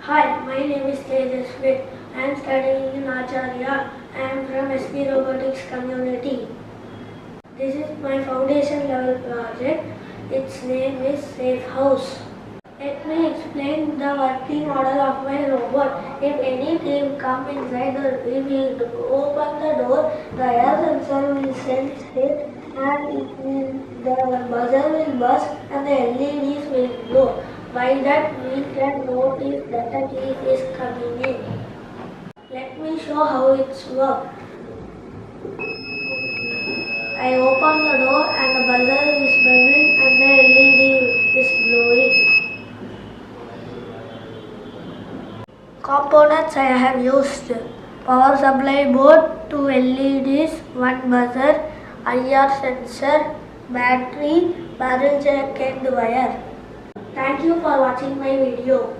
Hi, my name is Tejasvi. I am studying in Acharya. I am from SP Robotics community. This is my foundation level project. Its name is Safe House. Let me explain the working model of my robot. If any team come inside we will open the door, the air sensor will sense it and the buzzer will buzz and the LEDs will glow. By that we can notice that a thief is coming in. Let me show how it's work. I open the door and the buzzer is buzzing and the LED is glowing. Components I have used: power supply board, 2 LEDs, 1 buzzer, IR sensor, battery, barrel jack and wire. Thank you for watching my video.